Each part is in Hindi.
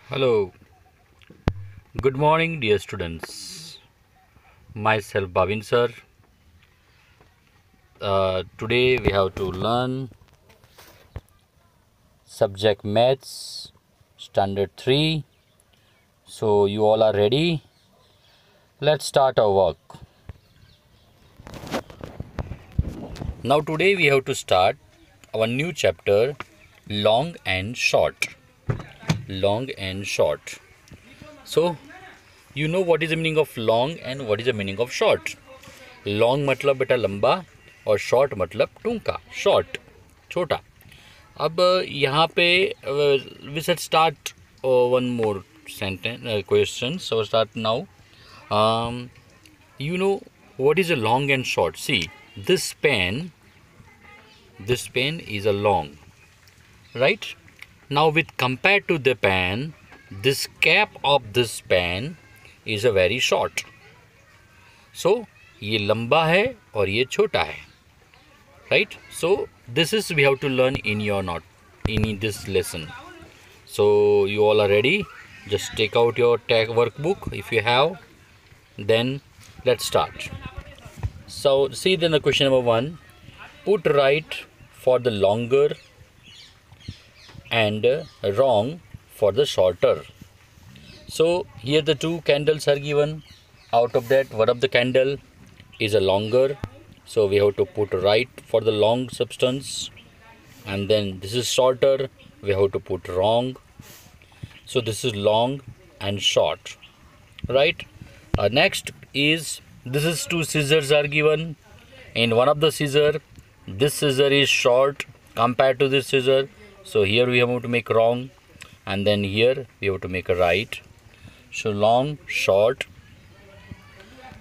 Hello, good morning, dear students. Myself, Bhavin sir. Today we have to learn subject Maths, Standard 3. So, you all are ready? Let's start our work. Now, today we have to start our new chapter Long and Short. Long and Short. So, you know what is the meaning of long and what is the meaning of short. Long मतलब बेटा लंबा और शॉर्ट मतलब टूंका शॉर्ट छोटा. अब यहाँ पे we set start one more sentence question. So start now. You know what is a long and short? See, this pen is a long, right? Now with compared to the pen, this cap of this pen is a very short. So ये लंबा है और ये छोटा है, right? So this is we have to learn in your note in this lesson. So you all are ready? Just take out your tag workbook if you have. Then let's start. So see then the question number 1. Put right for the longer and wrong for the shorter. So here the two candles are given. Out of that, one of the candle is a longer, so we have to put right for the long substance, and then this is shorter, we have to put wrong. So this is long and short, right? Next is this is two scissors are given. In one of the scissor, this scissor is short compared to this scissor, so here we have to make wrong, and then here we have to make a right. So long, short.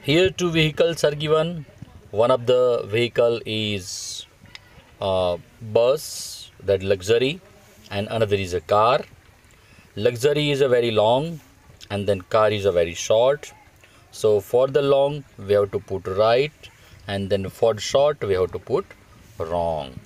Here two vehicles are given. One of the vehicle is bus, that luxury, and another is a car. Luxury is a very long and then car is a very short. So for the long we have to put right, and then for short we have to put wrong,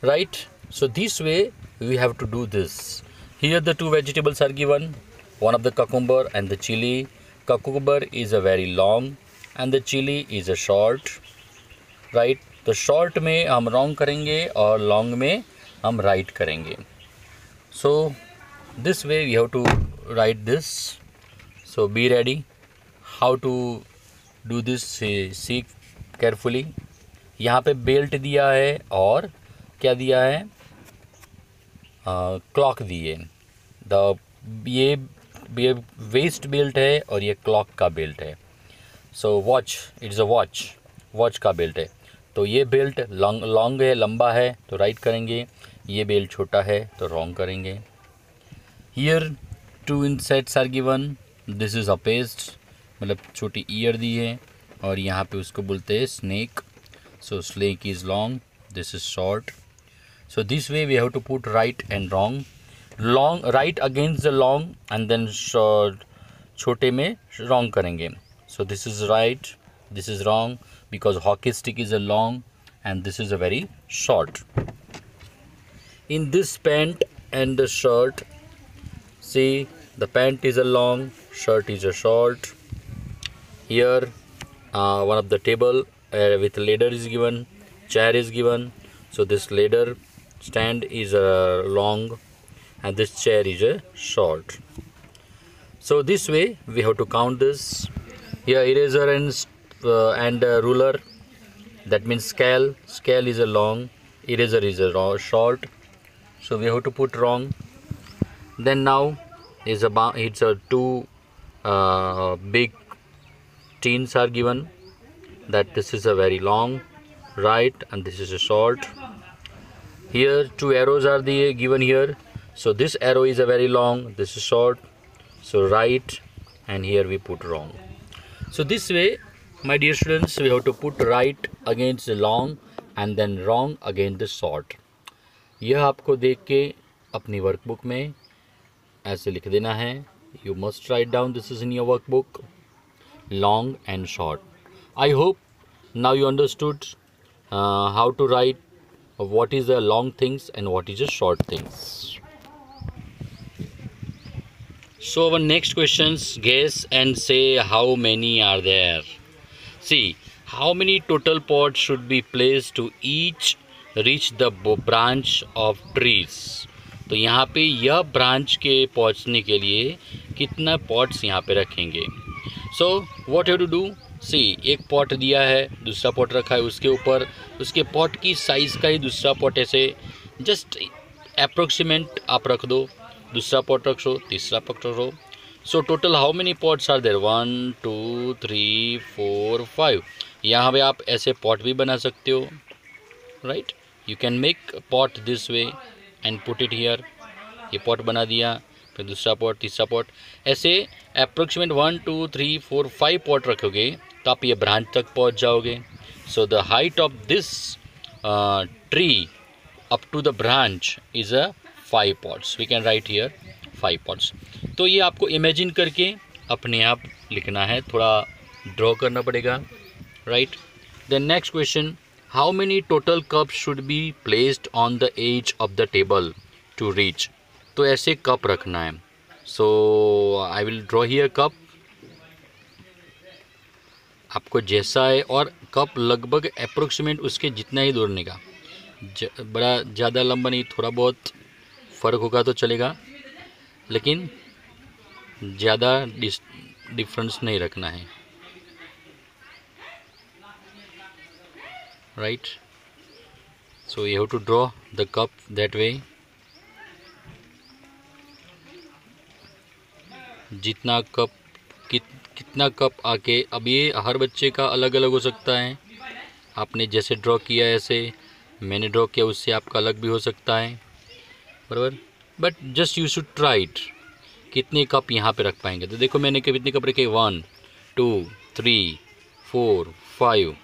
right? So this way we have to do this. Here the two vegetables are given. One of the cucumber and the chili. Cucumber is a very long and the chili is a short, right? तो short में हम wrong करेंगे और long में हम right करेंगे. So this way we have to write this. So be ready. How to do this? See carefully. यहाँ पे बेल्ट दिया है और क्या दिया है? क्लॉक दिए. ये वेस्ट बेल्ट है और ये क्लॉक का बेल्ट है. So watch, it's a watch का बेल्ट है. तो ये बेल्ट लॉन्ग है, लंबा है, तो राइट करेंगे. ये बेल्ट छोटा है तो रॉन्ग करेंगे. Here two insets are given. This is a paste, मतलब छोटी ईयर दी है और यहाँ पे उसको बोलते हैं snake. So snake is long, this is short. So this way we have to put right and wrong. Long right against the long and then छोटे में रॉन्ग करेंगे. So this is right, this is wrong because hockey stick is a long and this is a very short. In this pant and the shirt, see the pant is a long, shirt is a short. Here one of the table with ladder is given, chair is given. So this ladder stand is a long and this chair is a short. So this way we have to count this. Here eraser and ruler, that means scale is a long, eraser is a short, so we have to put wrong. Then now is it's a two big tins are given, that this is a very long, right, and this is a short. Here two arrows are given here. So this arrow is a very long, this is short, so right, and here we put wrong. So this way, my dear students, we have to put right against the long and then wrong against the short. यह आपको देख के अपनी वर्कबुक में ऐसे लिख देना है. You must write down this is in your workbook, long and short. I hope now you understood how to write what is the long things and what is the short things. So our next questions, guess and say how many are there. See, how many total pots should be placed to each reach the branch of trees. तो यहाँ पे यह ब्रांच के पहुँचने के लिए कितना पॉट्स यहाँ पे रखेंगे. So what have to do. See, एक पॉट दिया है, दूसरा पॉट रखा है, उसके ऊपर उसके पॉट की साइज़ का ही दूसरा पॉट ऐसे जस्ट अप्रोक्सीमेट आप रख दो, दूसरा पॉट रख दो, तीसरा पॉट रख दो. So total how many pots are there. 1 2 3 4 5. यहाँ पे आप ऐसे पॉट भी बना सकते हो, right. You can make pot this way and put it here. ये पॉट बना दिया, फिर दूसरा पॉट, तीसरा पॉट, ऐसे अप्रोक्सीमेट 1 2 3 4 5 पॉट रखोगे तो आप ये ब्रांच तक पहुंच जाओगे. So the height of this tree up to the branch is a 5 pots. We can write here 5 pots. तो ये आपको इमेजिन करके अपने आप लिखना है, थोड़ा ड्रॉ करना पड़ेगा, right. Then next question, how many total cups should be placed on the edge of the table to reach. तो ऐसे कप रखना है. So I will draw here cup. आपको जैसा है, और कप लगभग अप्रोक्सीमेट उसके जितना ही दौड़ने का, बड़ा ज़्यादा लंबा नहीं, थोड़ा बहुत फ़र्क होगा तो चलेगा, लेकिन ज़्यादा डिफरेंस नहीं रखना है, right. So you have to draw the cup that way. जितना कप कितना कप आके, अब ये हर बच्चे का अलग अलग हो सकता है. आपने जैसे ड्रॉ किया ऐसे, मैंने ड्रॉ किया उससे आपका अलग भी हो सकता है, बराबर. But just you should try it. कितने कप यहाँ पे रख पाएंगे. तो देखो मैंने कितने कप रखे, 1 2 3 4 5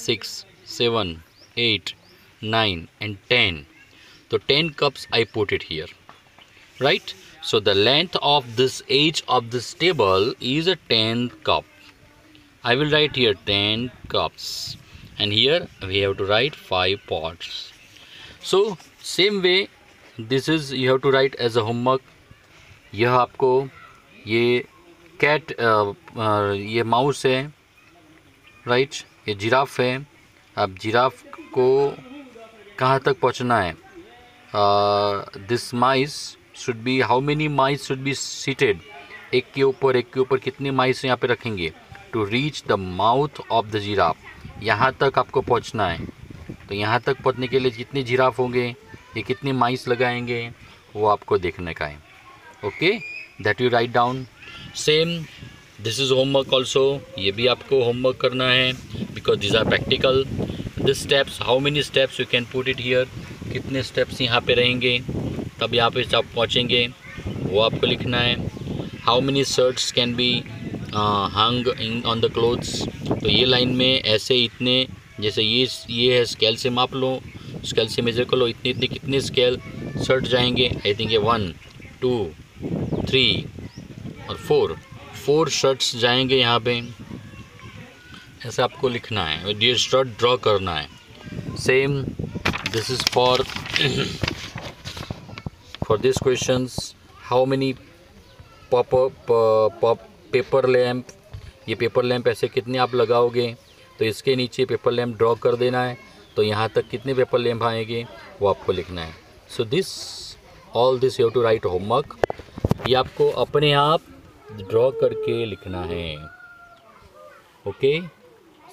6 7 8 9 and 10. तो 10 cups I put it here, right. So the length of this edge of this table is a 10 cup. I will write here 10 cups, and here we have to write 5 pots. So same way, this is you have to write as a homework. यह आपको ये कैट ये माउस है, राइट. ये जिराफ है. अब जिराफ को कहाँ तक पहुँचना है. This mice should be, how many mice should be seated. एक के ऊपर कितने माइस यहाँ पे रखेंगे to reach the mouth of the giraffe. यहाँ तक आपको पहुँचना है. तो यहाँ तक पहुँचने के लिए कितने जिराफ होंगे, ये कितने माइस लगाएंगे, वो आपको देखने का है. Okay, that you write down. Same this is homework also. ये भी आपको होमवर्क करना है, because this are practical. This steps, how many steps you can put it here. कितने स्टेप्स यहाँ पे रहेंगे, तब यहाँ पे आप पहुँचेंगे, वो आपको लिखना है. How many shirts can be hung in on the clothes. तो ये लाइन में ऐसे इतने, जैसे ये है, स्केल से माप लो, स्केल से मेजर कर लो, इतने कितने स्केल शर्ट जाएंगे. आई थिंक ये 1 2 3 और 4 शर्ट्स जाएंगे यहाँ पे. ऐसा आपको लिखना है, ये शर्ट ड्रॉ करना है. Same this is for this questions. How many paper lamp. ये पेपर लैम्प ऐसे कितने आप लगाओगे, तो इसके नीचे पेपर लैम्प ड्रॉ कर देना है. तो यहाँ तक कितने पेपर लैम्प आएंगे वो आपको लिखना है. So this all this you have to write homework. ये आपको अपने आप ड्रॉ करके लिखना है. Okay,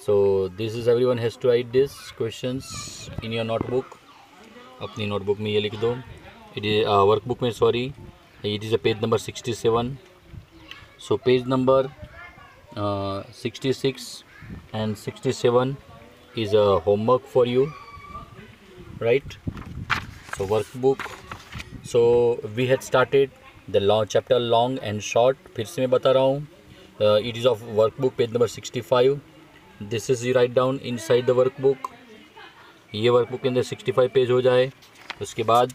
so this is everyone has to write this questions in your notebook. अपनी नोटबुक में ये लिख दो. इट इज वर्कबुक में, sorry, it is a page number 67. So page number 66 and 67 is a homework for you, right. So workbook. So we had started the long chapter, long and short. फिर से मैं बता रहा हूँ. It is of workbook page number 65. This is you write down inside the workbook. ये वर्कबुक के अंदर 65 पेज हो जाए. उसके बाद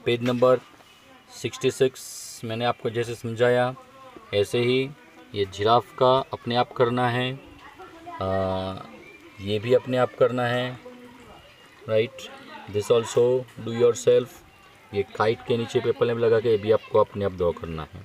पेज नंबर 66 मैंने आपको जैसे समझाया ऐसे ही ये जिराफ का अपने आप करना है, ये भी अपने आप करना है, right. This also do your self. ये काइट के नीचे पेपर लैम्प लगा के ये भी आपको अपने आप ड्रॉ करना है.